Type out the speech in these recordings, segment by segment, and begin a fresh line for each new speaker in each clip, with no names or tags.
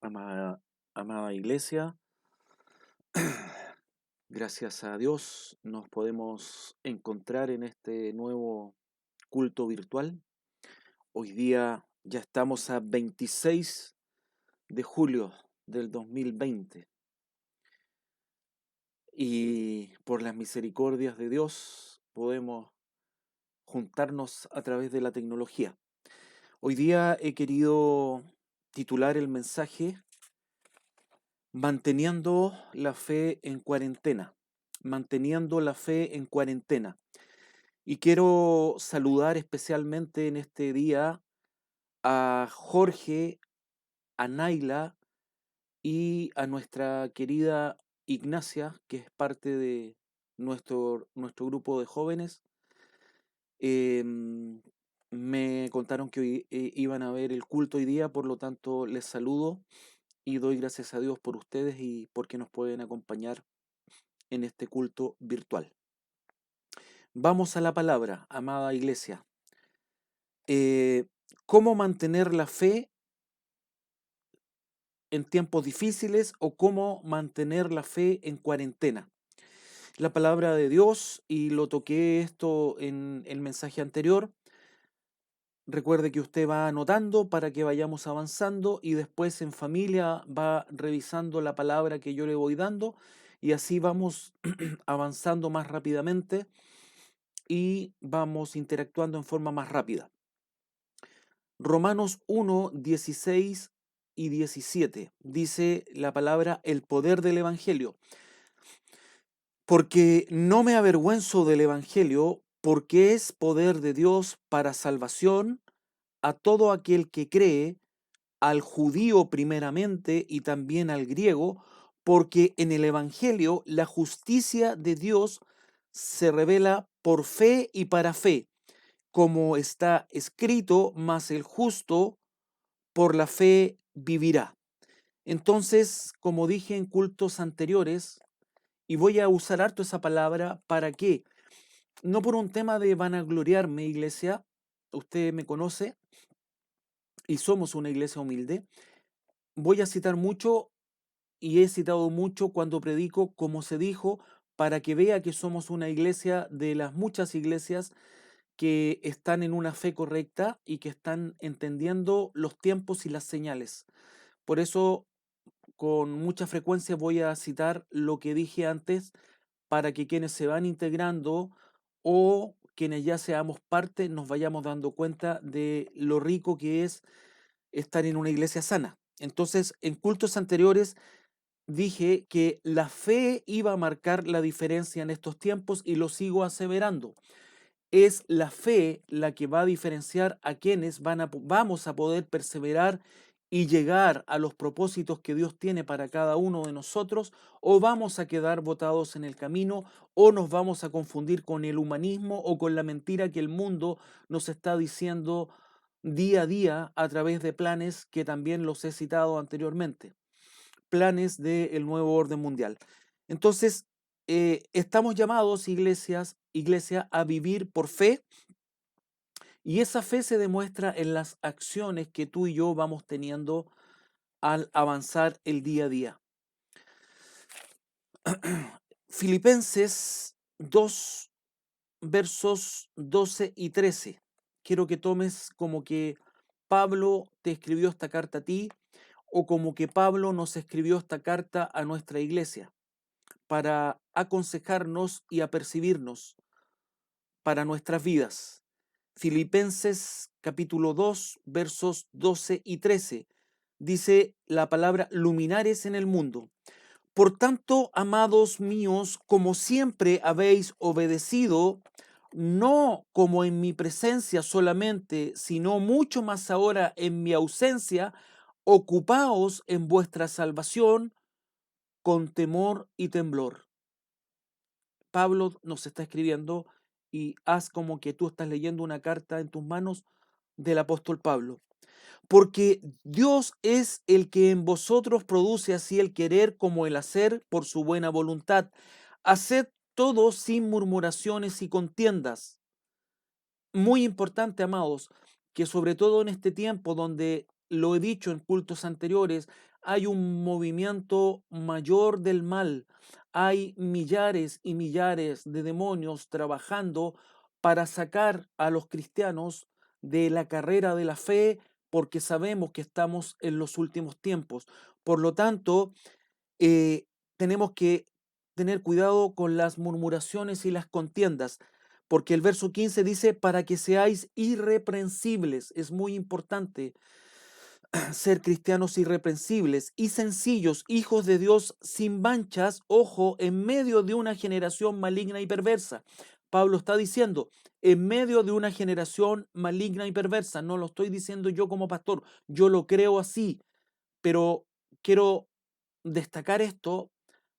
Amada, amada iglesia, gracias a Dios nos podemos encontrar en este nuevo culto virtual. Hoy día ya estamos a 26 de julio del 2020 y por las misericordias de Dios podemos juntarnos a través de la tecnología. Hoy día he querido titular el mensaje Manteniendo la fe en cuarentena. Manteniendo la fe en cuarentena. Y quiero saludar especialmente en este día a Jorge, a Naila y a nuestra querida Ignacia, que es parte de nuestro grupo de jóvenes. Em, Me contaron que hoy iban a ver el culto hoy día, por lo tanto les saludo y doy gracias a Dios por ustedes y porque nos pueden acompañar en este culto virtual. Vamos a la palabra, amada iglesia. Eh, ¿Cómo mantener la fe en tiempos difíciles o cómo mantener la fe en cuarentena? La palabra de Dios, y lo toqué esto en el mensaje anterior, recuerde que usted va anotando para que vayamos avanzando y después en familia va revisando la palabra que yo le voy dando y así vamos avanzando más rápidamente y vamos interactuando en forma más rápida. Romanos 1, 16 y 17 dice la palabra el poder del Evangelio. Porque no me avergüenzo del Evangelio, porque es poder de Dios para salvación a todo aquel que cree, al judío primeramente y también al griego, porque en el Evangelio la justicia de Dios se revela por fe y para fe, como está escrito, mas el justo por la fe vivirá. Entonces, como dije en cultos anteriores, y voy a usar harto esa palabra, ¿para qué? No por un tema de vanagloriarme, iglesia, usted me conoce y somos una iglesia humilde. Voy a citar mucho y he citado mucho cuando predico, como se dijo, para que vea que somos una iglesia de las muchas iglesias que están en una fe correcta y que están entendiendo los tiempos y las señales. Por eso, con mucha frecuencia voy a citar lo que dije antes para que quienes se van integrando o quienes ya seamos parte nos vayamos dando cuenta de lo rico que es estar en una iglesia sana. Entonces, en cultos anteriores dije que la fe iba a marcar la diferencia en estos tiempos y lo sigo aseverando. Es la fe la que va a diferenciar a quienes vamos a poder perseverar y llegar a los propósitos que Dios tiene para cada uno de nosotros, o vamos a quedar botados en el camino, o nos vamos a confundir con el humanismo o con la mentira que el mundo nos está diciendo día a día a través de planes que también los he citado anteriormente, planes del nuevo orden mundial. Entonces, estamos llamados, iglesia, a vivir por fe y esa fe se demuestra en las acciones que tú y yo vamos teniendo al avanzar el día a día. Filipenses 2, versos 12 y 13. Quiero que tomes como que Pablo te escribió esta carta a ti o como que Pablo nos escribió esta carta a nuestra iglesia para aconsejarnos y apercibirnos para nuestras vidas. Filipenses capítulo 2, versos 12 y 13. Dice la palabra luminares en el mundo. Por tanto, amados míos, como siempre habéis obedecido, no como en mi presencia solamente, sino mucho más ahora en mi ausencia, ocupaos en vuestra salvación con temor y temblor. Pablo nos está escribiendo y haz como que tú estás leyendo una carta en tus manos del apóstol Pablo. Porque Dios es el que en vosotros produce así el querer como el hacer por su buena voluntad. Haced todo sin murmuraciones y contiendas. Muy importante, amados, que sobre todo en este tiempo donde lo he dicho en cultos anteriores, hay un movimiento mayor del mal. Hay millares y millares de demonios trabajando para sacar a los cristianos de la carrera de la fe, porque sabemos que estamos en los últimos tiempos. Por lo tanto, eh, tenemos que tener cuidado con las murmuraciones y las contiendas, porque el verso 15 dice, para que seáis irreprensibles. Es muy importante ser cristianos irreprensibles y sencillos, hijos de Dios sin manchas, ojo, en medio de una generación maligna y perversa. Pablo está diciendo, en medio de una generación maligna y perversa. No lo estoy diciendo yo como pastor, yo lo creo así, pero quiero destacar esto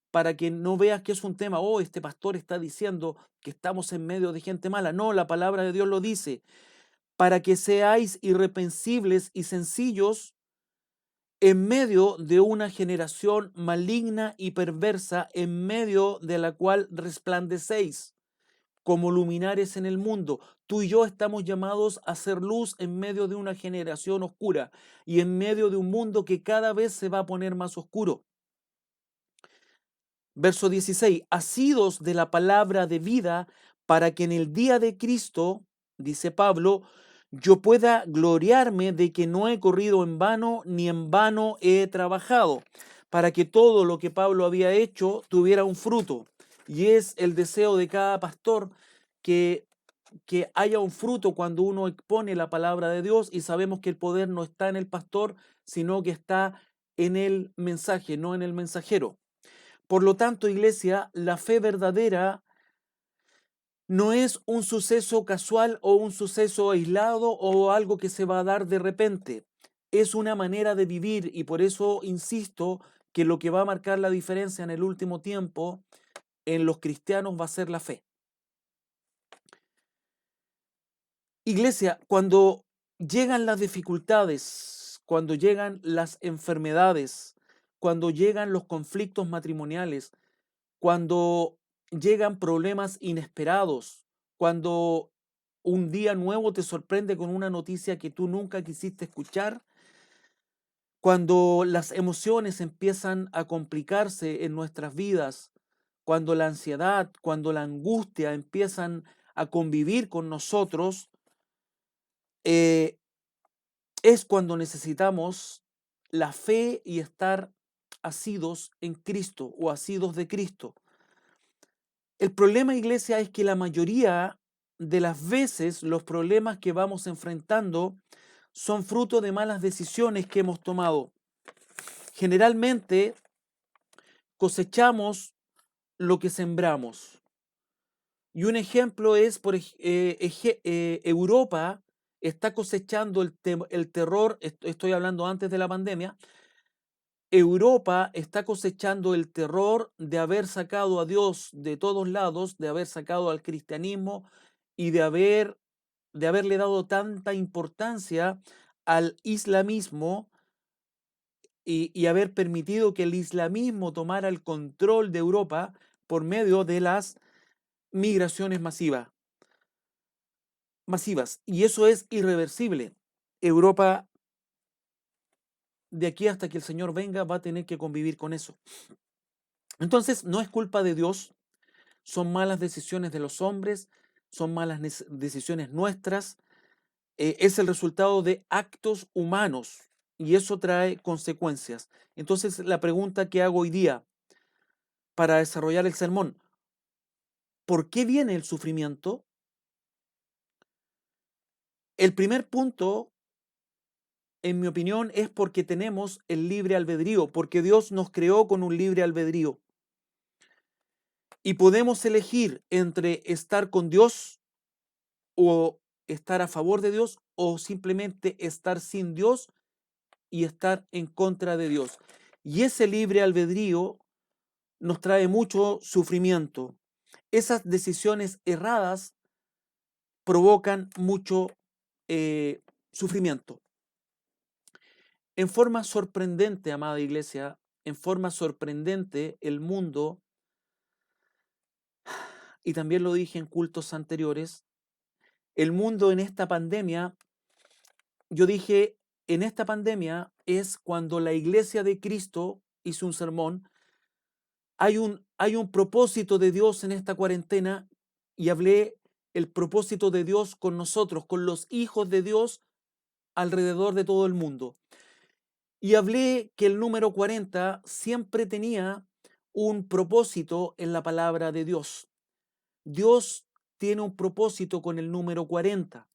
para que no veas que es un tema, oh, este pastor está diciendo que estamos en medio de gente mala. No, la palabra de Dios lo dice, para que seáis irreprensibles y sencillos en medio de una generación maligna y perversa, en medio de la cual resplandecéis como luminares en el mundo. Tú y yo estamos llamados a ser luz en medio de una generación oscura y en medio de un mundo que cada vez se va a poner más oscuro. Verso 16, asidos de la palabra de vida, para que en el día de Cristo, dice Pablo, yo pueda gloriarme de que no he corrido en vano, ni en vano he trabajado, para que todo lo que Pablo había hecho tuviera un fruto. Y es el deseo de cada pastor que, que haya un fruto cuando uno expone la palabra de Dios, y sabemos que el poder no está en el pastor, sino que está en el mensaje, no en el mensajero. Por lo tanto, iglesia, la fe verdadera no es un suceso casual o un suceso aislado o algo que se va a dar de repente. Es una manera de vivir, y por eso insisto que lo que va a marcar la diferencia en el último tiempo en los cristianos va a ser la fe. Iglesia, cuando llegan las dificultades, cuando llegan las enfermedades, cuando llegan los conflictos matrimoniales, cuando llegan problemas inesperados, cuando un día nuevo te sorprende con una noticia que tú nunca quisiste escuchar, cuando las emociones empiezan a complicarse en nuestras vidas, cuando la ansiedad, cuando la angustia empiezan a convivir con nosotros, eh, es cuando necesitamos la fe y estar asidos en Cristo o asidos de Cristo. El problema, iglesia, es que la mayoría de las veces los problemas que vamos enfrentando son fruto de malas decisiones que hemos tomado. Generalmente cosechamos lo que sembramos. Y un ejemplo es, Europa está cosechando el terror, estoy hablando antes de la pandemia. Europa está cosechando el terror de haber sacado a Dios de todos lados, de haber sacado al cristianismo y de haberle dado tanta importancia al islamismo, y haber permitido que el islamismo tomara el control de Europa por medio de las migraciones masivas. Y eso es irreversible. Europa, de aquí hasta que el Señor venga, va a tener que convivir con eso. Entonces, no es culpa de Dios, son malas decisiones de los hombres, son malas decisiones nuestras, es el resultado de actos humanos, y eso trae consecuencias. Entonces, la pregunta que hago hoy día para desarrollar el sermón, ¿por qué viene el sufrimiento? El primer punto, en mi opinión, es porque tenemos el libre albedrío, porque Dios nos creó con un libre albedrío. Y podemos elegir entre estar con Dios o estar a favor de Dios, o simplemente estar sin Dios y estar en contra de Dios. Y ese libre albedrío nos trae mucho sufrimiento. Esas decisiones erradas provocan mucho sufrimiento. En forma sorprendente, amada iglesia, en forma sorprendente, el mundo, y también lo dije en cultos anteriores, el mundo en esta pandemia, yo dije, en esta pandemia es cuando la Iglesia de Cristo hizo un sermón. Hay un propósito de Dios en esta cuarentena y hablé el propósito de Dios con nosotros, con los hijos de Dios alrededor de todo el mundo. Y hablé que el número 40 siempre tenía un propósito en la palabra de Dios. Dios tiene un propósito con el número 40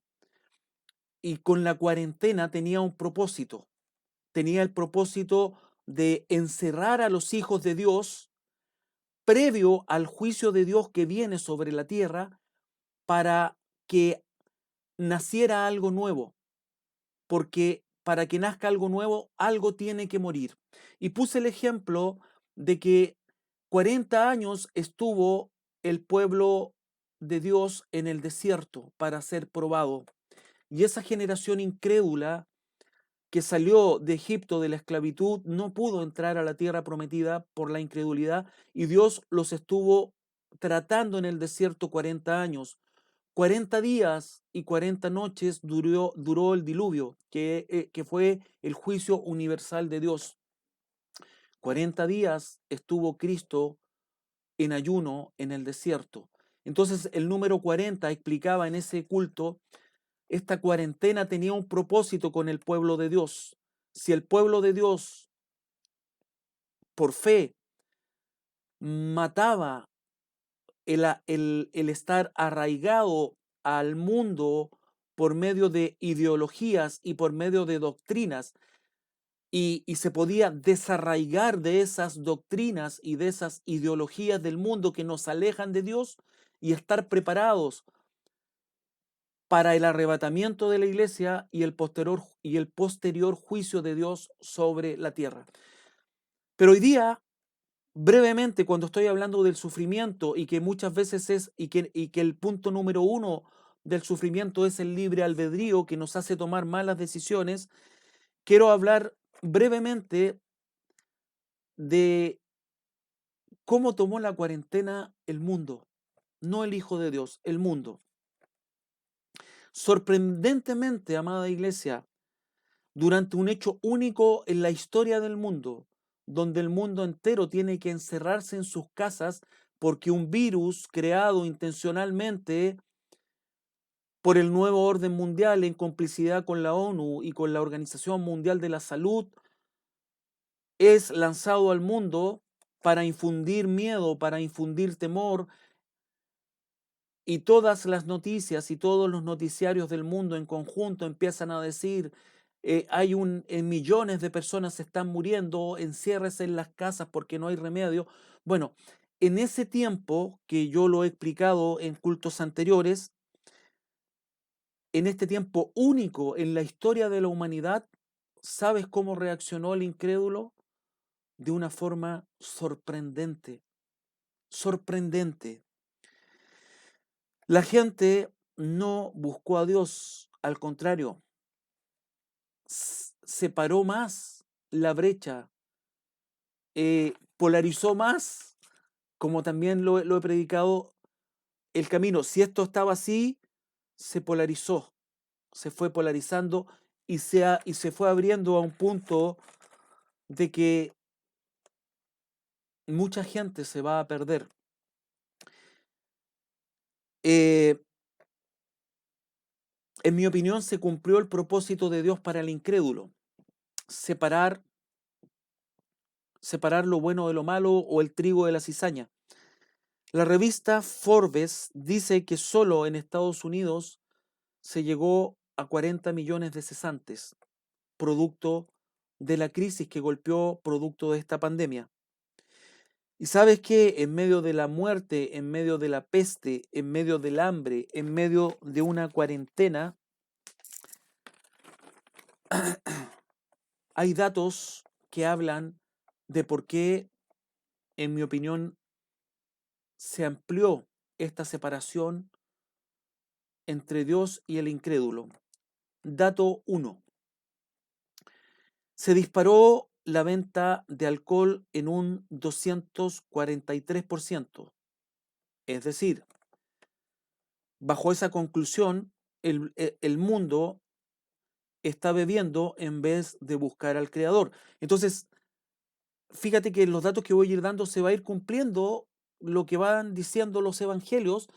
y con la cuarentena tenía un propósito. Tenía el propósito de encerrar a los hijos de Dios previo al juicio de Dios que viene sobre la tierra para que naciera algo nuevo, porque para que nazca algo nuevo, algo tiene que morir. Y puse el ejemplo de que 40 años estuvo el pueblo de Dios en el desierto para ser probado. Y esa generación incrédula que salió de Egipto de la esclavitud no pudo entrar a la tierra prometida por la incredulidad y Dios los estuvo tratando en el desierto 40 años. 40 días y 40 noches duró el diluvio, que fue el juicio universal de Dios. 40 días estuvo Cristo en ayuno en el desierto. Entonces el número 40 explicaba en ese culto, esta cuarentena tenía un propósito con el pueblo de Dios. Si el pueblo de Dios, por fe, mataba el estar arraigado al mundo por medio de ideologías y por medio de doctrinas, y se podía desarraigar de esas doctrinas y de esas ideologías del mundo que nos alejan de Dios y estar preparados para el arrebatamiento de la iglesia y el posterior juicio de Dios sobre la tierra. Pero hoy día, brevemente, cuando estoy hablando del sufrimiento y que muchas veces y que el punto número uno del sufrimiento es el libre albedrío que nos hace tomar malas decisiones, quiero hablar brevemente de cómo tomó la cuarentena el mundo, no el Hijo de Dios, el mundo. Sorprendentemente, amada iglesia, durante un hecho único en la historia del mundo, donde el mundo entero tiene que encerrarse en sus casas porque un virus creado intencionalmente por el nuevo orden mundial en complicidad con la ONU y con la Organización Mundial de la Salud es lanzado al mundo para infundir miedo, para infundir temor, y todas las noticias y todos los noticiarios del mundo en conjunto empiezan a decir, millones de personas se están muriendo, enciérrese en las casas porque no hay remedio. Bueno, en ese tiempo, que yo lo he explicado en cultos anteriores, en este tiempo único en la historia de la humanidad, ¿sabes cómo reaccionó el incrédulo? De una forma sorprendente, sorprendente. La gente no buscó a Dios, al contrario, separó más la brecha, polarizó más, como también lo he predicado, el camino. Si esto estaba así, se polarizó, se fue polarizando y se fue abriendo a un punto de que mucha gente se va a perder. Eh, en mi opinión, se cumplió el propósito de Dios para el incrédulo, separar, separar lo bueno de lo malo o el trigo de la cizaña. La revista Forbes dice que solo en Estados Unidos se llegó a 40 millones de cesantes, producto de la crisis que golpeó producto de esta pandemia. Y sabes que en medio de la muerte, en medio de la peste, en medio del hambre, en medio de una cuarentena, hay datos que hablan de por qué, en mi opinión, se amplió esta separación entre Dios y el incrédulo. Dato 1. Se disparó la venta de alcohol en un 243%. Es decir, bajo esa conclusión, el mundo está bebiendo en vez de buscar al Creador. Entonces, fíjate que en los datos que voy a ir dando se va a ir cumpliendo lo que van diciendo los evangelios.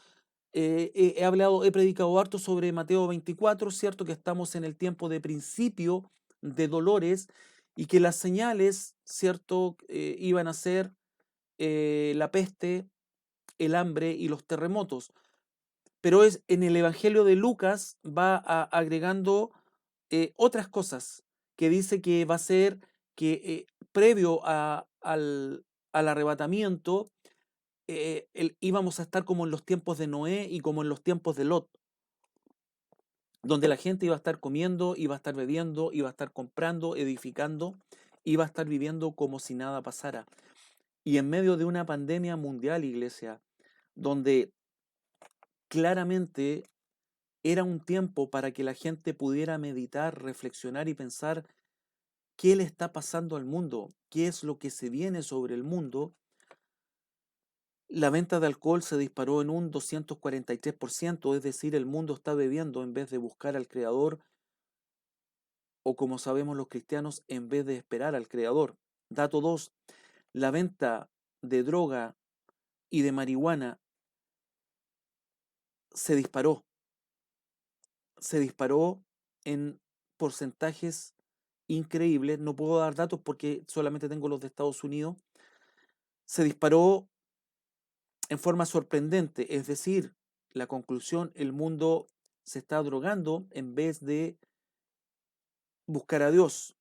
He predicado harto sobre Mateo 24, ¿cierto? Que estamos en el tiempo de principio de dolores y que las señales, ¿cierto? Iban a ser la peste, el hambre y los terremotos. Pero es en el Evangelio de Lucas agregando otras cosas que dice que va a ser que previo al arrebatamiento íbamos a estar como en los tiempos de Noé y como en los tiempos de Lot, donde la gente iba a estar comiendo, iba a estar bebiendo, iba a estar comprando, edificando, iba a estar viviendo como si nada pasara. Y en medio de una pandemia mundial, iglesia, donde claramente era un tiempo para que la gente pudiera meditar, reflexionar y pensar qué le está pasando al mundo, qué es lo que se viene sobre el mundo. La venta de alcohol se disparó en un 243%, es decir, el mundo está bebiendo en vez de buscar al Creador, o como sabemos los cristianos, en vez de esperar al Creador. Dato 2, la venta de droga y de marihuana se disparó. Se disparó en porcentajes increíbles. No puedo dar datos porque solamente tengo los de Estados Unidos. Se disparó en forma sorprendente, es decir, la conclusión, el mundo se está drogando en vez de buscar a Dios.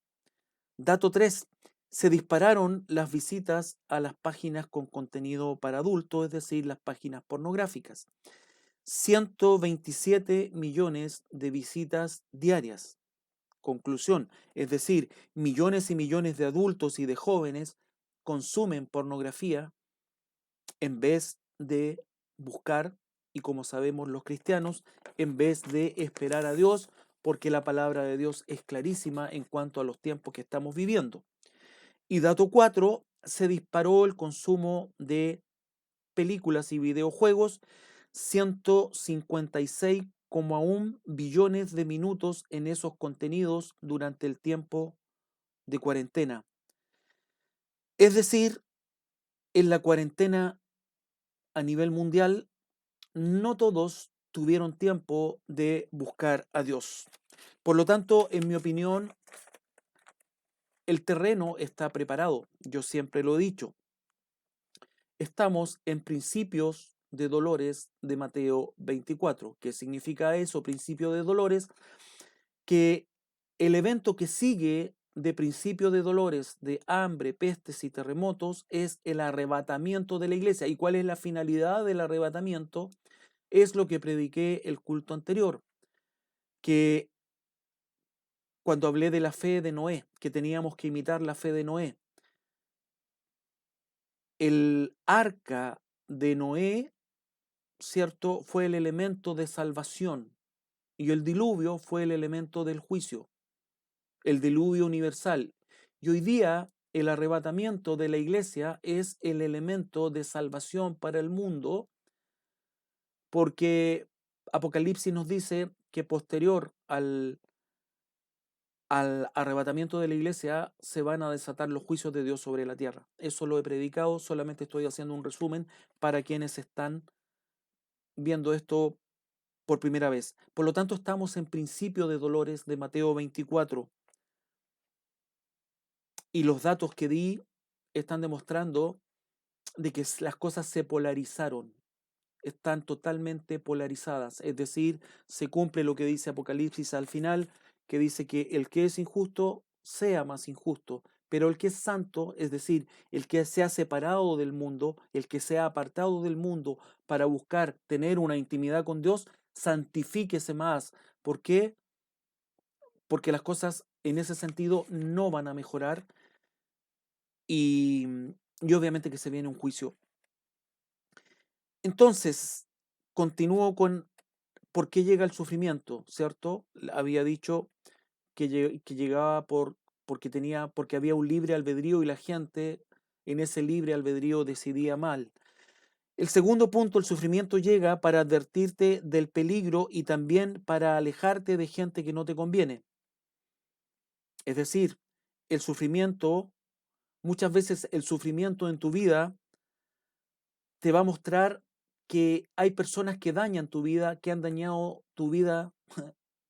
Dato 3, se dispararon las visitas a las páginas con contenido para adultos, es decir, las páginas pornográficas. 127 millones de visitas diarias. Conclusión, es decir, millones y millones de adultos y de jóvenes consumen pornografía en vez de buscar, y como sabemos los cristianos, en vez de esperar a Dios, porque la palabra de Dios es clarísima en cuanto a los tiempos que estamos viviendo. Y dato 4, se disparó el consumo de películas y videojuegos, 156,1 billones de minutos en esos contenidos durante el tiempo de cuarentena. Es decir, en la cuarentena a nivel mundial, no todos tuvieron tiempo de buscar a Dios. Por lo tanto, en mi opinión, el terreno está preparado. Yo siempre lo he dicho. Estamos en principios de dolores de Mateo 24. ¿Qué significa eso, principio de dolores? Que el evento que sigue de principio de dolores, de hambre, pestes y terremotos, es el arrebatamiento de la iglesia. ¿Y cuál es la finalidad del arrebatamiento? Es lo que prediqué el culto anterior, que cuando hablé de la fe de Noé, que teníamos que imitar la fe de Noé. El arca de Noé, ¿cierto?, fue el elemento de salvación y el diluvio fue el elemento del juicio, el diluvio universal. Y hoy día el arrebatamiento de la iglesia es el elemento de salvación para el mundo, porque Apocalipsis nos dice que posterior al arrebatamiento de la iglesia se van a desatar los juicios de Dios sobre la tierra. Eso lo he predicado, solamente estoy haciendo un resumen para quienes están viendo esto por primera vez. Por lo tanto, estamos en principio de dolores de Mateo 24 y los datos que di están demostrando de que las cosas se polarizaron, están totalmente polarizadas, es decir, se cumple lo que dice Apocalipsis al final, que dice que el que es injusto sea más injusto, pero el que es santo, es decir, el que se ha separado del mundo, el que se ha apartado del mundo para buscar tener una intimidad con Dios, santifíquese más. ¿Por qué? Porque las cosas en ese sentido no van a mejorar y, y obviamente que se viene un juicio. Entonces, continúo con por qué llega el sufrimiento, ¿cierto? Había dicho que llegaba porque había un libre albedrío y la gente en ese libre albedrío decidía mal. El segundo punto, el sufrimiento llega para advertirte del peligro y también para alejarte de gente que no te conviene. Es decir, el sufrimiento, muchas veces el sufrimiento en tu vida te va a mostrar que hay personas que dañan tu vida, que han dañado tu vida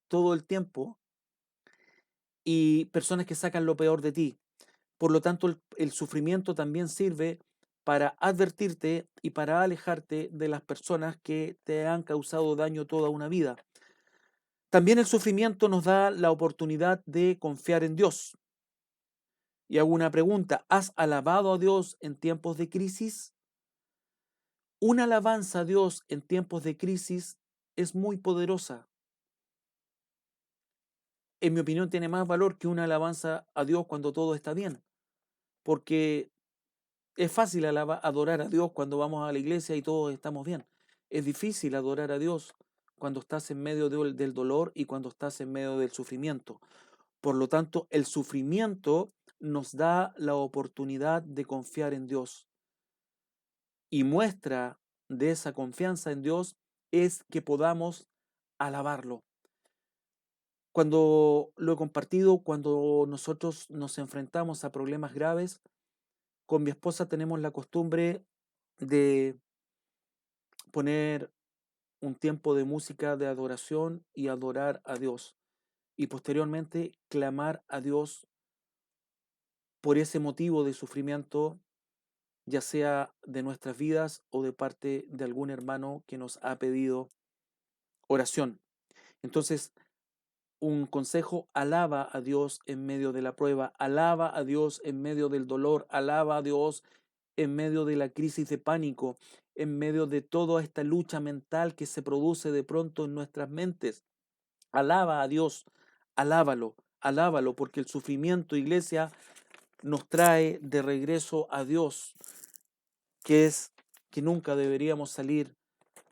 todo el tiempo y personas que sacan lo peor de ti. Por lo tanto, el sufrimiento también sirve para advertirte y para alejarte de las personas que te han causado daño toda una vida. También el sufrimiento nos da la oportunidad de confiar en Dios. Y hago una pregunta, ¿has alabado a Dios en tiempos de crisis? Una alabanza a Dios en tiempos de crisis es muy poderosa. En mi opinión, tiene más valor que una alabanza a Dios cuando todo está bien, porque es fácil adorar a Dios cuando vamos a la iglesia y todos estamos bien. Es difícil adorar a Dios cuando estás en medio del dolor y cuando estás en medio del sufrimiento. Por lo tanto, el sufrimiento nos da la oportunidad de confiar en Dios. Y muestra de esa confianza en Dios es que podamos alabarlo. Cuando lo he compartido, cuando nosotros nos enfrentamos a problemas graves, con mi esposa tenemos la costumbre de poner un tiempo de música de adoración y adorar a Dios. Y posteriormente clamar a Dios por ese motivo de sufrimiento, ya sea de nuestras vidas o de parte de algún hermano que nos ha pedido oración. Entonces, un consejo, alaba a Dios en medio de la prueba, alaba a Dios en medio del dolor, alaba a Dios en medio de la crisis de pánico, en medio de toda esta lucha mental que se produce de pronto en nuestras mentes. Alaba a Dios, alábalo, alábalo, porque el sufrimiento, iglesia, nos trae de regreso a Dios, que es que nunca deberíamos salir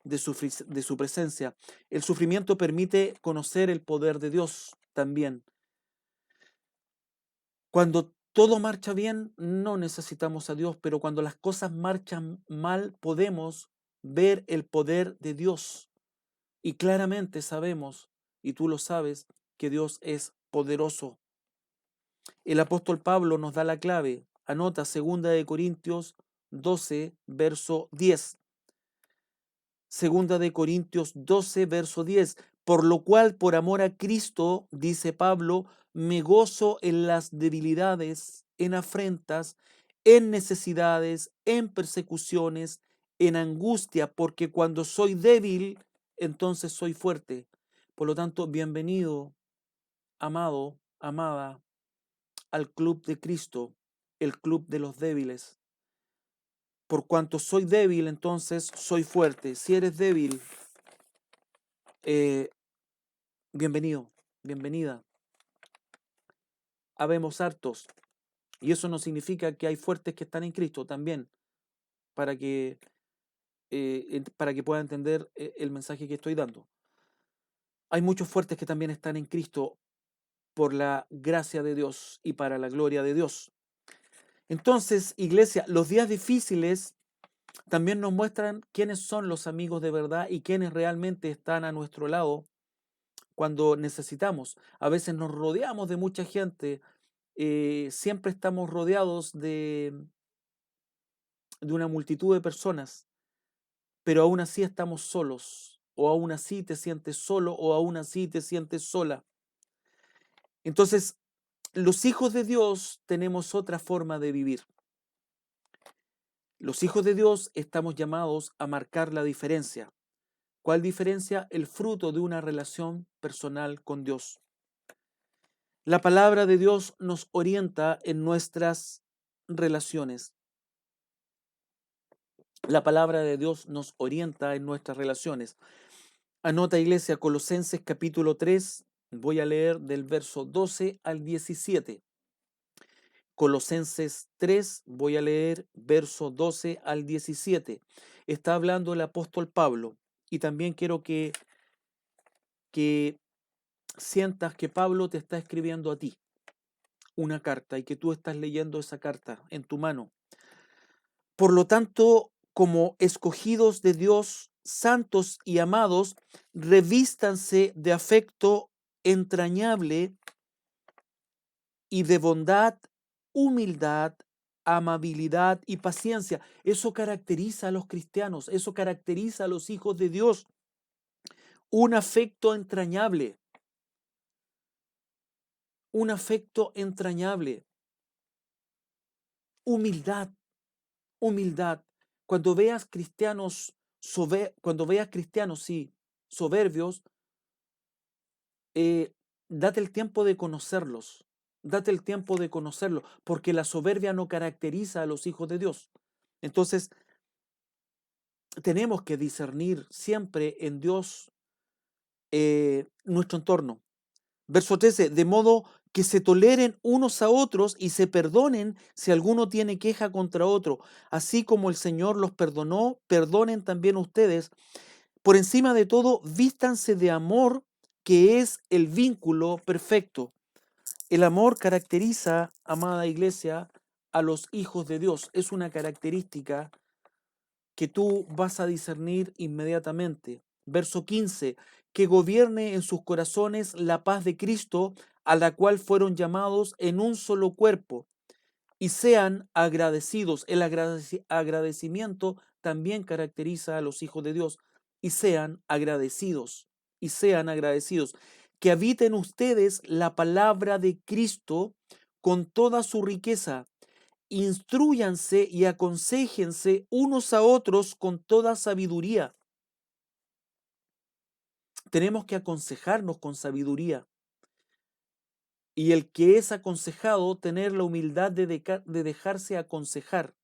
de su presencia. El sufrimiento permite conocer el poder de Dios también. Cuando todo marcha bien, no necesitamos a Dios, pero cuando las cosas marchan mal, podemos ver el poder de Dios. Y claramente sabemos, y tú lo sabes, que Dios es poderoso. El apóstol Pablo nos da la clave. Anota 2 Corintios 12, verso 10. 2 Corintios 12, verso 10. Por lo cual, por amor a Cristo, dice Pablo, me gozo en las debilidades, en afrentas, en necesidades, en persecuciones, en angustia, porque cuando soy débil, entonces soy fuerte. Por lo tanto, bienvenido, amado, amada, al club de Cristo, el club de los débiles. Por cuanto soy débil, entonces soy fuerte. Si eres débil, eh, bienvenido, bienvenida. Habemos hartos. Y eso no significa que hay fuertes que están en Cristo también, para que pueda entender el mensaje que estoy dando. Hay muchos fuertes que también están en Cristo por la gracia de Dios y para la gloria de Dios. Entonces, iglesia, los días difíciles también nos muestran quiénes son los amigos de verdad y quiénes realmente están a nuestro lado cuando necesitamos. A veces nos rodeamos de mucha gente, siempre estamos rodeados de una multitud de personas, pero aún así estamos solos, o aún así te sientes solo, o aún así te sientes sola. Entonces, los hijos de Dios tenemos otra forma de vivir. Los hijos de Dios estamos llamados a marcar la diferencia. ¿Cuál diferencia? El fruto de una relación personal con Dios. La palabra de Dios nos orienta en nuestras relaciones. La palabra de Dios nos orienta en nuestras relaciones. Anota, iglesia, Colosenses capítulo 3, voy a leer del verso 12 al 17. Colosenses 3, voy a leer verso 12 al 17. Está hablando el apóstol Pablo y también quiero que sientas que Pablo te está escribiendo a ti una carta y que tú estás leyendo esa carta en tu mano. Por lo tanto, como escogidos de Dios, santos y amados, revístanse de afecto entrañable y de bondad, humildad, amabilidad y paciencia. Eso caracteriza a los cristianos, eso caracteriza a los hijos de Dios. Un afecto entrañable, un afecto entrañable, humildad, humildad. Cuando veas cristianos, cuando veas cristianos, sí, soberbios, eh, date el tiempo de conocerlos, date el tiempo de conocerlos, porque la soberbia no caracteriza a los hijos de Dios. Entonces, tenemos que discernir siempre en Dios nuestro entorno. Verso 13, de modo que se toleren unos a otros y se perdonen si alguno tiene queja contra otro. Así como el Señor los perdonó, perdonen también ustedes. Por encima de todo, vístanse de amor, que es el vínculo perfecto. El amor caracteriza, amada iglesia, a los hijos de Dios. Es una característica que tú vas a discernir inmediatamente. Verso 15, que gobierne en sus corazones la paz de Cristo, a la cual fueron llamados en un solo cuerpo, y sean agradecidos. El agradecimiento también caracteriza a los hijos de Dios, y sean agradecidos, y sean agradecidos. Que habiten ustedes la palabra de Cristo con toda su riqueza. Instrúyanse y aconséjense unos a otros con toda sabiduría. Tenemos que aconsejarnos con sabiduría. Y el que es aconsejado, tener la humildad de dejarse aconsejar.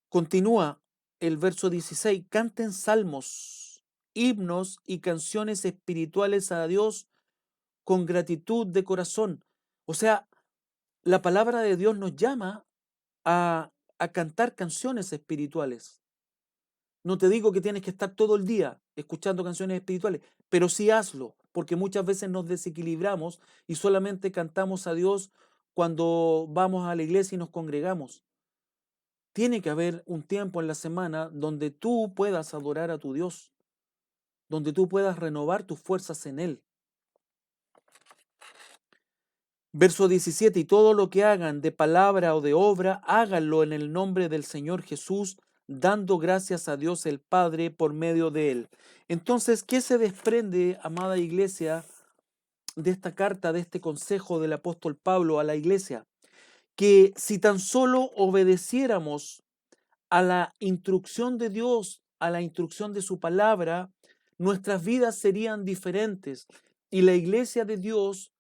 Continúa el verso 16. Canten salmos, himnos y canciones espirituales a Dios con gratitud de corazón. O sea, la palabra de Dios nos llama a cantar canciones espirituales. No te digo que tienes que estar todo el día escuchando canciones espirituales, pero sí hazlo, porque muchas veces nos desequilibramos y solamente cantamos a Dios cuando vamos a la iglesia y nos congregamos. Tiene que haber un tiempo en la semana donde tú puedas adorar a tu Dios, donde tú puedas renovar tus fuerzas en Él. Verso 17, y todo lo que hagan de palabra o de obra, háganlo en el nombre del Señor Jesús, dando gracias a Dios el Padre por medio de Él. Entonces, ¿qué se desprende, amada iglesia, de esta carta, de este consejo del apóstol Pablo a la iglesia? Que si tan solo obedeciéramos a la instrucción de Dios, a la instrucción de su palabra, nuestras vidas serían diferentes y la iglesia de Dios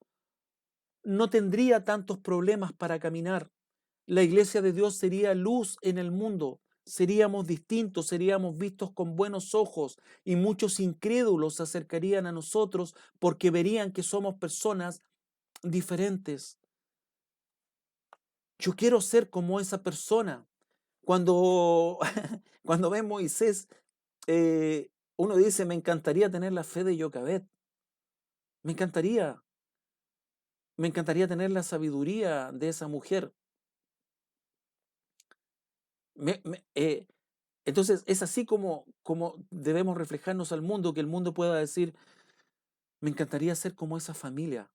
no tendría tantos problemas para caminar. La iglesia de Dios sería luz en el mundo. Seríamos distintos, seríamos vistos con buenos ojos y muchos incrédulos se acercarían a nosotros porque verían que somos personas diferentes. Yo quiero ser como esa persona. Cuando, cuando ve a Moisés, uno dice, me encantaría tener la fe de Jocabet. Me encantaría tener la sabiduría de esa mujer. Me- me- eh, entonces es así como debemos reflejarnos al mundo, que el mundo pueda decir, me encantaría ser como esa familia.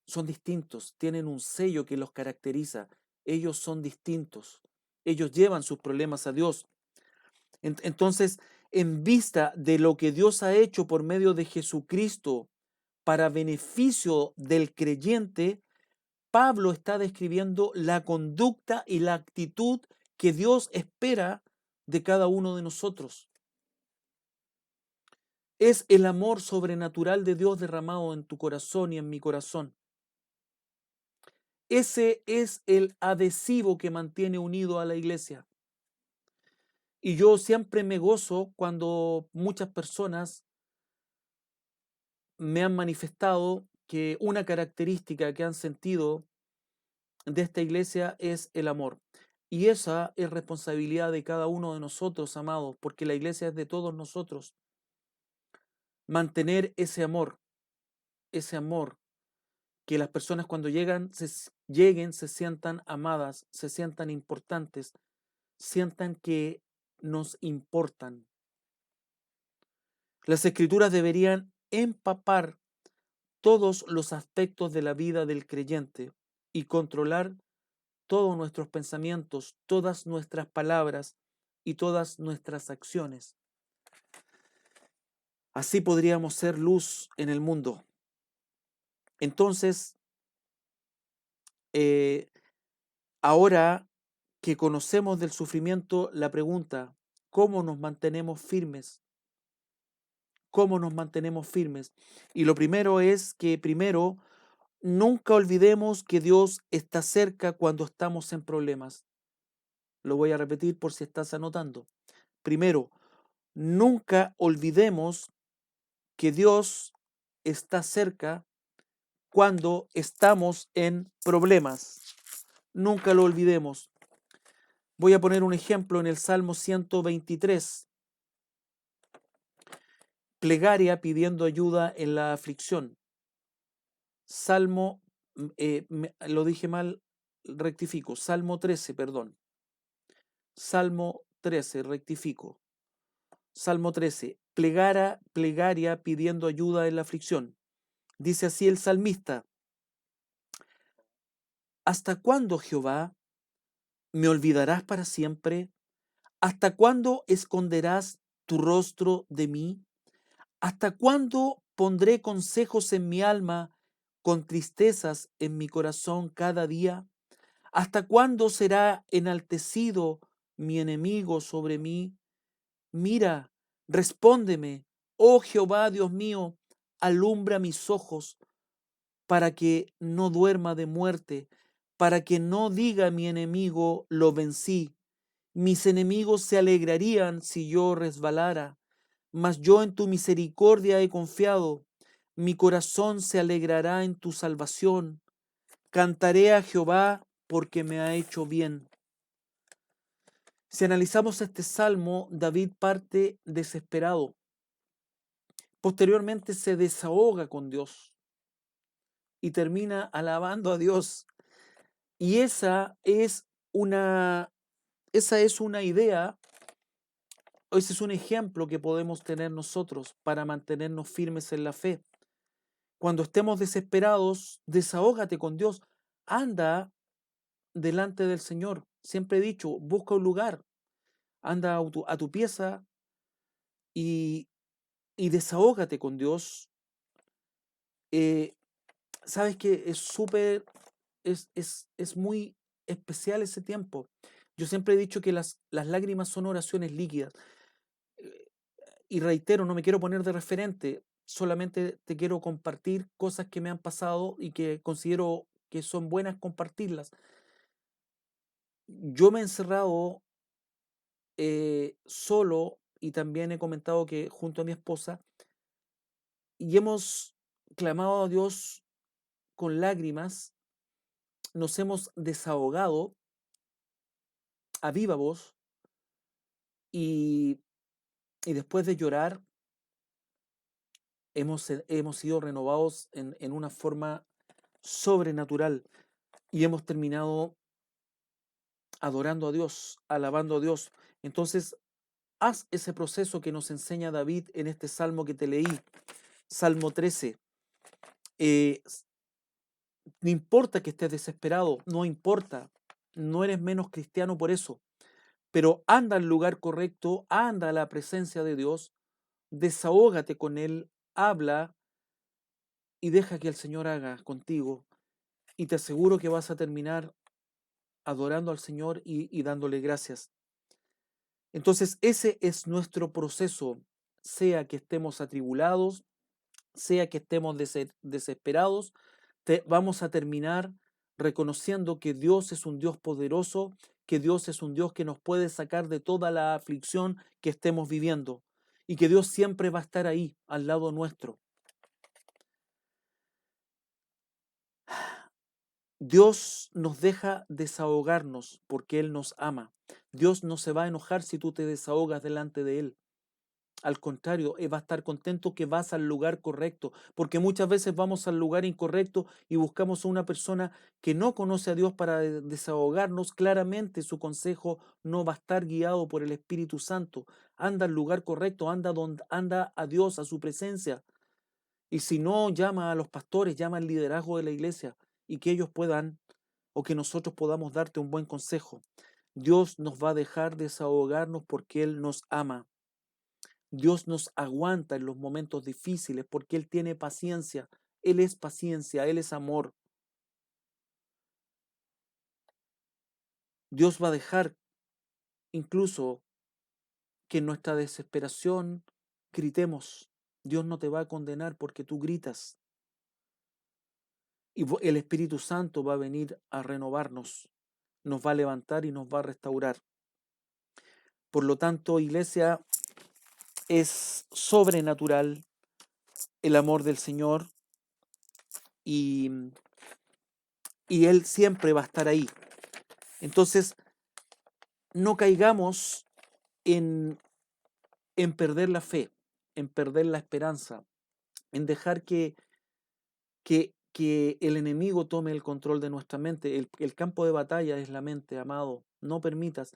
Son distintos, tienen un sello que los caracteriza. Ellos son distintos. Ellos llevan sus problemas a Dios. Entonces, en vista de lo que Dios ha hecho por medio de Jesucristo para beneficio del creyente, Pablo está describiendo la conducta y la actitud que Dios espera de cada uno de nosotros. Es el amor sobrenatural de Dios derramado en tu corazón y en mi corazón. Ese es el adhesivo que mantiene unido a la iglesia. Y yo siempre me gozo cuando muchas personas me han manifestado que una característica que han sentido de esta iglesia es el amor. Y esa es responsabilidad de cada uno de nosotros, amados, porque la iglesia es de todos nosotros. Mantener ese amor, que las personas cuando lleguen se sientan amadas, se sientan importantes, sientan que nos importan. Las escrituras deberían empapar todos los aspectos de la vida del creyente y controlar todos nuestros pensamientos, todas nuestras palabras y todas nuestras acciones. Así podríamos ser luz en el mundo. Entonces, eh, ahora que conocemos del sufrimiento, la pregunta, ¿cómo nos mantenemos firmes? ¿Cómo nos mantenemos firmes? Y lo primero es que primero nunca olvidemos que Dios está cerca cuando estamos en problemas. Lo voy a repetir por si estás anotando. Primero, nunca olvidemos que Dios está cerca cuando estamos en problemas. Nunca lo olvidemos. Voy a poner un ejemplo en el Salmo 123. Plegaria pidiendo ayuda en la aflicción. Salmo, lo dije mal, rectifico. Salmo 13, perdón. Salmo 13, rectifico. Salmo 13, plegaria pidiendo ayuda en la aflicción. Dice así el salmista: ¿Hasta cuándo, Jehová, me olvidarás para siempre? ¿Hasta cuándo esconderás tu rostro de mí? ¿Hasta cuándo pondré consejos en mi alma, con tristezas en mi corazón cada día? ¿Hasta cuándo será enaltecido mi enemigo sobre mí? Mira, respóndeme, oh Jehová Dios mío, alumbra mis ojos para que no duerma de muerte, para que no diga mi enemigo, lo vencí. Mis enemigos se alegrarían si yo resbalara, mas yo en tu misericordia he confiado. Mi corazón se alegrará en tu salvación. Cantaré a Jehová porque me ha hecho bien. Si analizamos este salmo, David parte desesperado. Posteriormente se desahoga con Dios y termina alabando a Dios. Y esa es una idea, ese es un ejemplo que podemos tener nosotros para mantenernos firmes en la fe. Cuando estemos desesperados, desahógate con Dios. Anda delante del Señor. Siempre he dicho, busca un lugar. Anda a tu pieza y, y desahógate con Dios. Eh, Sabes que es súper, es muy especial ese tiempo. Yo siempre he dicho que las lágrimas son oraciones líquidas. Eh, Y reitero, no me quiero poner de referente, solamente te quiero compartir cosas que me han pasado y que considero que son buenas compartirlas. Yo me he encerrado solo y también he comentado que junto a mi esposa y hemos clamado a Dios con lágrimas, nos hemos desahogado a viva voz y, y después de llorar hemos sido renovados en una forma sobrenatural y hemos terminado adorando a Dios, alabando a Dios. Entonces, haz ese proceso que nos enseña David en este salmo que te leí, Salmo 13. Eh, no importa que estés desesperado, no importa, no eres menos cristiano por eso, pero anda al lugar correcto, anda a la presencia de Dios, desahógate con Él, habla y deja que el Señor haga contigo. Y te aseguro que vas a terminar adorando al Señor y dándole gracias. Entonces, ese es nuestro proceso, sea que estemos atribulados, sea que estemos desesperados, vamos a terminar reconociendo que Dios es un Dios poderoso, que Dios es un Dios que nos puede sacar de toda la aflicción que estemos viviendo y que Dios siempre va a estar ahí, al lado nuestro. Dios nos deja desahogarnos porque Él nos ama. Dios no se va a enojar si tú te desahogas delante de Él. Al contrario, va a estar contento que vas al lugar correcto, porque muchas veces vamos al lugar incorrecto y buscamos a una persona que no conoce a Dios para desahogarnos. Claramente su consejo no va a estar guiado por el Espíritu Santo. Anda al lugar correcto, anda a Dios, a su presencia. Y si no, llama a los pastores, llama al liderazgo de la iglesia y que ellos puedan o que nosotros podamos darte un buen consejo. Dios nos va a dejar desahogarnos porque Él nos ama. Dios nos aguanta en los momentos difíciles porque Él tiene paciencia. Él es paciencia, Él es amor. Dios va a dejar incluso que en nuestra desesperación gritemos. Dios no te va a condenar porque tú gritas. Y el Espíritu Santo va a venir a renovarnos, nos va a levantar y nos va a restaurar. Por lo tanto, iglesia, es sobrenatural el amor del Señor y, y Él siempre va a estar ahí. Entonces, no caigamos en, en perder la fe, en perder la esperanza, en dejar que el enemigo tome el control de nuestra mente. El campo de batalla es la mente, amado. No permitas.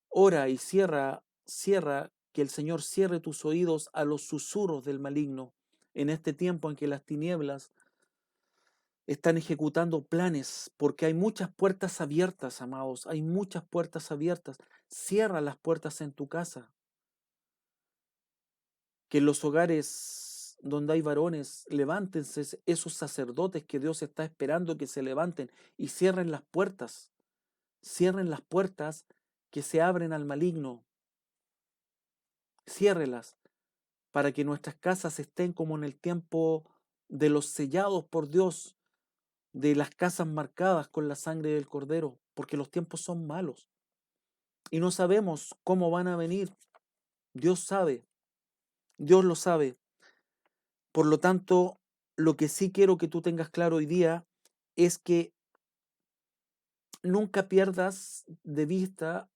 Ora y cierra, que el Señor cierre tus oídos a los susurros del maligno en este tiempo en que las tinieblas están ejecutando planes, porque hay muchas puertas abiertas, amados, hay muchas puertas abiertas. Cierra las puertas en tu casa, que en los hogares donde hay varones, levántense esos sacerdotes que Dios está esperando que se levanten y cierren las puertas que se abren al maligno, ciérrelas para que nuestras casas estén como en el tiempo de los sellados por Dios, de las casas marcadas con la sangre del Cordero, porque los tiempos son malos y no sabemos cómo van a venir. Dios sabe, Dios lo sabe. Por lo tanto, lo que sí quiero que tú tengas claro hoy día es que nunca pierdas de vista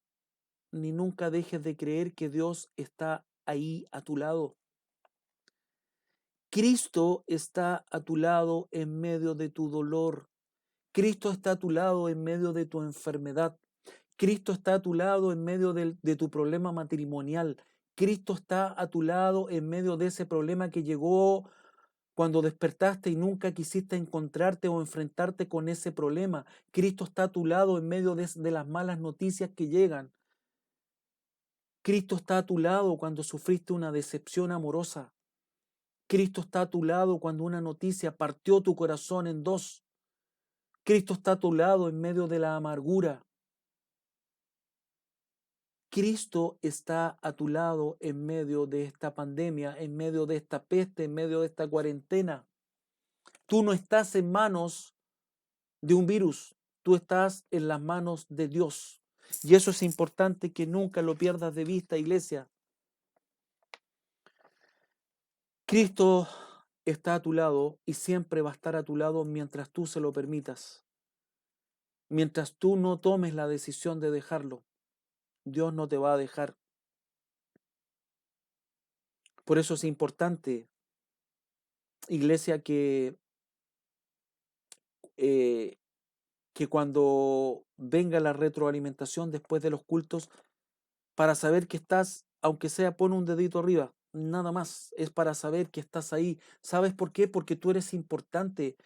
ni nunca dejes de creer que Dios está ahí a tu lado. Cristo está a tu lado en medio de tu dolor. Cristo está a tu lado en medio de tu enfermedad. Cristo está a tu lado en medio de tu problema matrimonial. Cristo está a tu lado en medio de ese problema que llegó cuando despertaste y nunca quisiste encontrarte o enfrentarte con ese problema. Cristo está a tu lado en medio de las malas noticias que llegan. Cristo está a tu lado cuando sufriste una decepción amorosa. Cristo está a tu lado cuando una noticia partió tu corazón en dos. Cristo está a tu lado en medio de la amargura. Cristo está a tu lado en medio de esta pandemia, en medio de esta peste, en medio de esta cuarentena. Tú no estás en manos de un virus, tú estás en las manos de Dios. Y eso es importante que nunca lo pierdas de vista, iglesia. Cristo está a tu lado y siempre va a estar a tu lado mientras tú se lo permitas. Mientras tú no tomes la decisión de dejarlo, Dios no te va a dejar. Por eso es importante, iglesia, eh, que cuando venga la retroalimentación después de los cultos, para saber que estás, aunque sea pon un dedito arriba, nada más, es para saber que estás ahí. ¿Sabes por qué? Porque tú eres importante,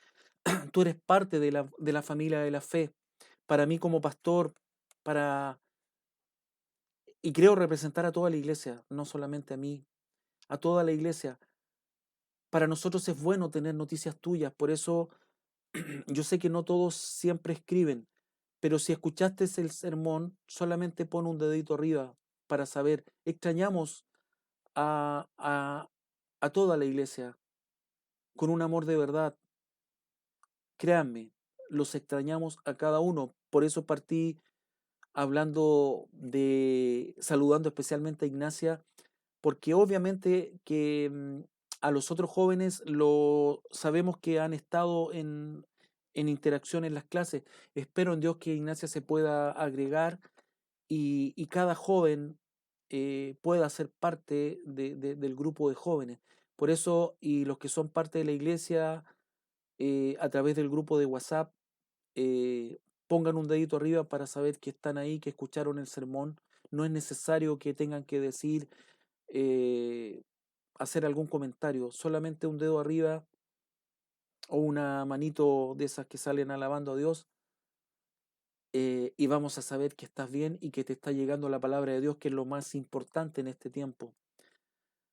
tú eres parte de la familia de la fe. Para mí como pastor, para, y creo representar a toda la iglesia, no solamente a mí, a toda la iglesia. Para nosotros es bueno tener noticias tuyas, por eso yo sé que no todos siempre escriben, pero si escuchaste el sermón, solamente pon un dedito arriba para saber. Extrañamos a, a, a toda la iglesia con un amor de verdad. Créanme, los extrañamos a cada uno. Por eso partí saludando especialmente a Ignacia, porque obviamente que a los otros jóvenes lo sabemos que han estado en interacción en las clases. Espero en Dios que Ignacia se pueda agregar y cada joven pueda ser parte del grupo de jóvenes. Por eso, y los que son parte de la iglesia, a través del grupo de WhatsApp, pongan un dedito arriba para saber que están ahí, que escucharon el sermón. No es necesario que tengan que decir, eh, hacer algún comentario, solamente un dedo arriba o una manito de esas que salen alabando a Dios, y vamos a saber que estás bien y que te está llegando la palabra de Dios, que es lo más importante en este tiempo.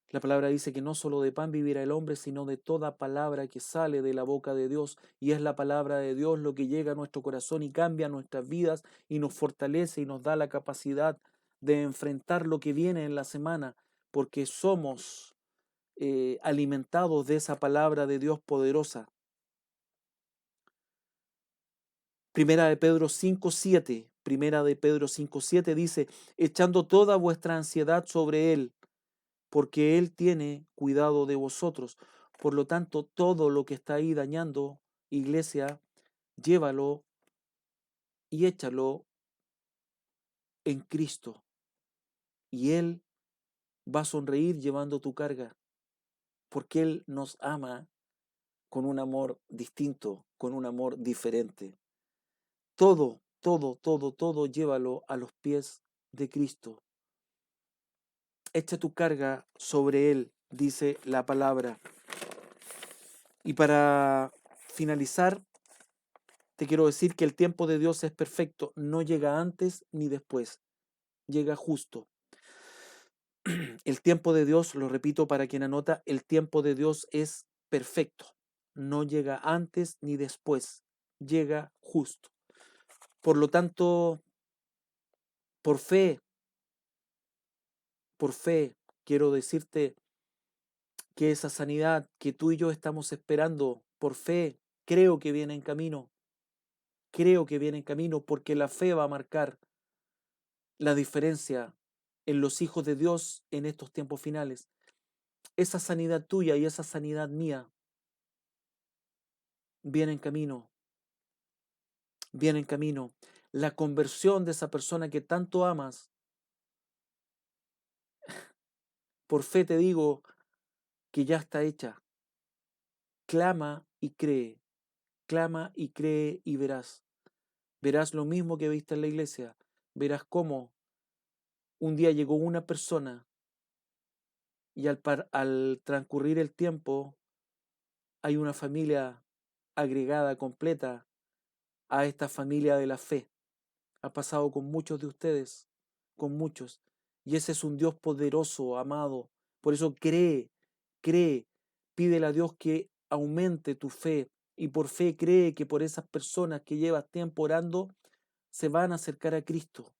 La palabra dice que no solo de pan vivirá el hombre, sino de toda palabra que sale de la boca de Dios. Y es la palabra de Dios lo que llega a nuestro corazón y cambia nuestras vidas y nos fortalece y nos da la capacidad de enfrentar lo que viene en la semana, porque somos alimentados de esa palabra de Dios poderosa. Primera de Pedro 5:7, Primera de Pedro 5:7 dice, echando toda vuestra ansiedad sobre Él, porque Él tiene cuidado de vosotros. Por lo tanto, todo lo que está ahí dañando, iglesia, llévalo y échalo en Cristo. Y Él va a sonreír llevando tu carga, porque Él nos ama con un amor distinto, con un amor diferente. Todo, todo, todo, todo llévalo a los pies de Cristo. Echa tu carga sobre Él, dice la palabra. Y para finalizar, te quiero decir que el tiempo de Dios es perfecto, no llega antes ni después, llega justo. El tiempo de Dios, lo repito para quien anota, el tiempo de Dios es perfecto, no llega antes ni después, llega justo. Por lo tanto, por fe, por fe, quiero decirte que esa sanidad que tú y yo estamos esperando, por fe, creo que viene en camino, creo que viene en camino porque la fe va a marcar la diferencia en los hijos de Dios en estos tiempos finales. Esa sanidad tuya y esa sanidad mía viene en camino, viene en camino. La conversión de esa persona que tanto amas, por fe te digo que ya está hecha. Clama y cree y verás. Verás lo mismo que viste en la iglesia. Verás cómo un día llegó una persona y al transcurrir el tiempo hay una familia agregada, completa a esta familia de la fe. Ha pasado con muchos de ustedes, con muchos. Y ese es un Dios poderoso, amado. Por eso cree, pídele a Dios que aumente tu fe. Y por fe cree que por esas personas que llevas tiempo orando, se van a acercar a Cristo.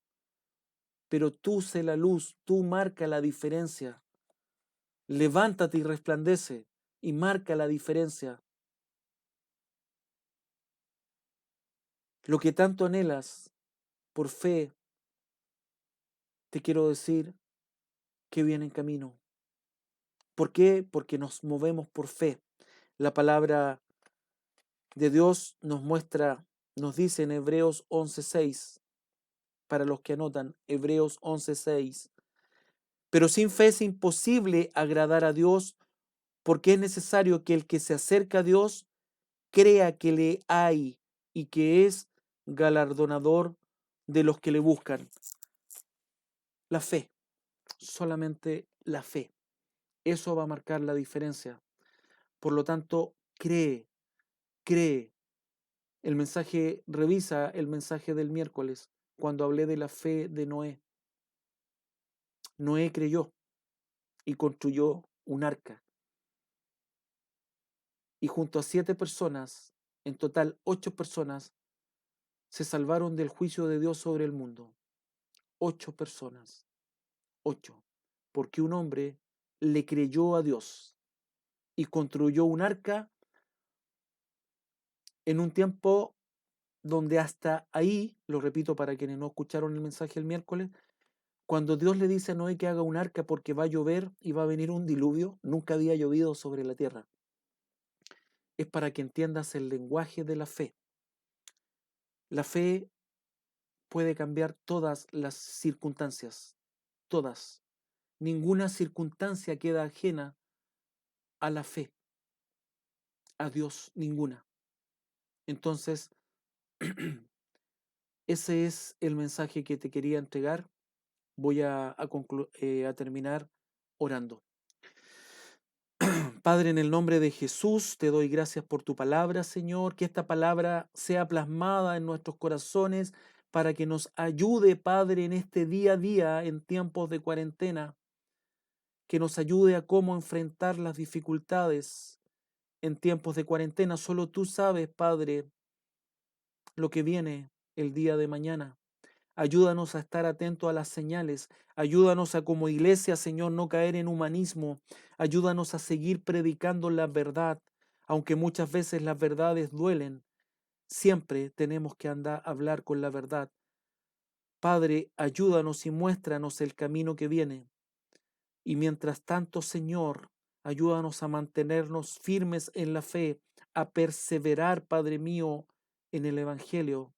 Pero tú sé la luz, tú marca la diferencia. Levántate y resplandece y marca la diferencia. Lo que tanto anhelas, por fe, te quiero decir que viene en camino. ¿Por qué? Porque nos movemos por fe. La palabra de Dios nos muestra, nos dice en Hebreos 11:6, para los que anotan, Hebreos 11:6. Pero sin fe es imposible agradar a Dios, porque es necesario que el que se acerca a Dios crea que le hay y que es galardonador de los que le buscan. La fe, solamente la fe. Eso va a marcar la diferencia. Por lo tanto, cree. Revisa el mensaje del miércoles, cuando hablé de la fe de Noé. Noé creyó y construyó un arca. Y junto a 7 personas, en total 8 personas, se salvaron del juicio de Dios sobre el mundo. 8 personas. 8. Porque un hombre le creyó a Dios y construyó un arca en un tiempo donde hasta ahí, lo repito para quienes no escucharon el mensaje el miércoles, cuando Dios le dice a Noé que haga un arca porque va a llover y va a venir un diluvio, nunca había llovido sobre la tierra. Es para que entiendas el lenguaje de la fe. La fe puede cambiar todas las circunstancias, todas. Ninguna circunstancia queda ajena a la fe, a Dios, ninguna. Entonces, ese es el mensaje que te quería entregar. Voy a terminar orando. Padre, en el nombre de Jesús, te doy gracias por tu palabra, Señor, que esta palabra sea plasmada en nuestros corazones para que nos ayude, Padre, en este día a día, en tiempos de cuarentena, que nos ayude a cómo enfrentar las dificultades en tiempos de cuarentena. Solo tú sabes, Padre, lo que viene el día de mañana. Ayúdanos a estar atentos a las señales. Ayúdanos a como iglesia, Señor, no caer en humanismo. Ayúdanos a seguir predicando la verdad, aunque muchas veces las verdades duelen. Siempre tenemos que andar a hablar con la verdad. Padre, ayúdanos y muéstranos el camino que viene. Y mientras tanto, Señor, ayúdanos a mantenernos firmes en la fe, a perseverar, Padre mío, en el Evangelio,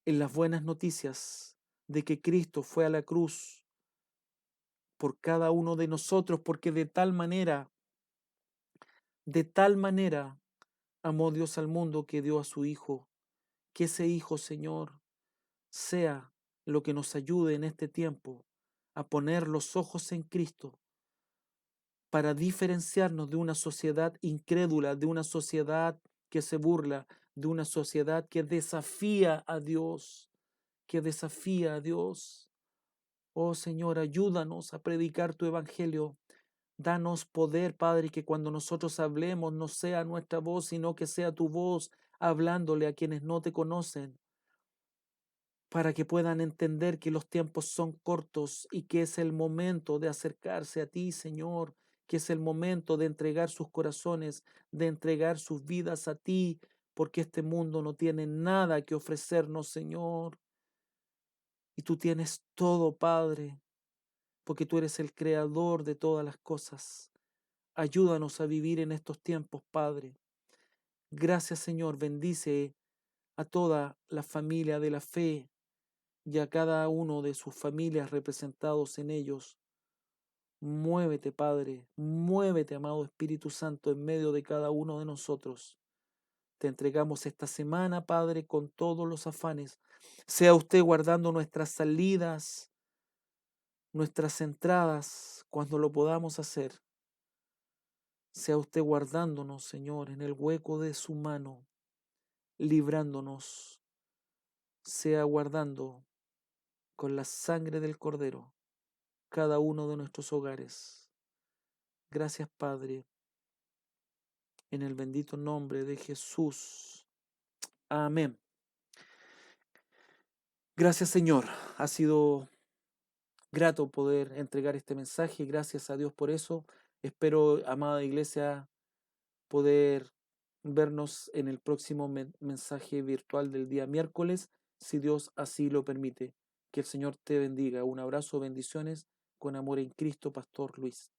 en las buenas noticias de que Cristo fue a la cruz por cada uno de nosotros, porque de tal manera amó Dios al mundo que dio a su Hijo. Que ese Hijo, Señor, sea lo que nos ayude en este tiempo a poner los ojos en Cristo para diferenciarnos de una sociedad incrédula, de una sociedad que se burla, de una sociedad que desafía a Dios, que desafía a Dios. Oh Señor, ayúdanos a predicar tu evangelio. Danos poder, Padre, que cuando nosotros hablemos no sea nuestra voz, sino que sea tu voz hablándole a quienes no te conocen, para que puedan entender que los tiempos son cortos y que es el momento de acercarse a ti, Señor, que es el momento de entregar sus corazones, de entregar sus vidas a ti, porque este mundo no tiene nada que ofrecernos, Señor, y tú tienes todo, Padre, porque tú eres el creador de todas las cosas. Ayúdanos a vivir en estos tiempos, Padre. Gracias, Señor. Bendice a toda la familia de la fe y a cada uno de sus familias representados en ellos. Muévete, Padre. Muévete, amado Espíritu Santo, en medio de cada uno de nosotros. Te entregamos esta semana, Padre, con todos los afanes. Sea usted guardando nuestras salidas, nuestras entradas, cuando lo podamos hacer. Sea usted guardándonos, Señor, en el hueco de su mano, librándonos, sea guardando con la sangre del Cordero cada uno de nuestros hogares. Gracias, Padre, en el bendito nombre de Jesús. Amén. Gracias, Señor. Ha sido grato poder entregar este mensaje. Gracias a Dios por eso. Espero, amada iglesia, poder vernos en el próximo mensaje virtual del día miércoles, si Dios así lo permite. Que el Señor te bendiga. Un abrazo, bendiciones, con amor en Cristo, Pastor Luis.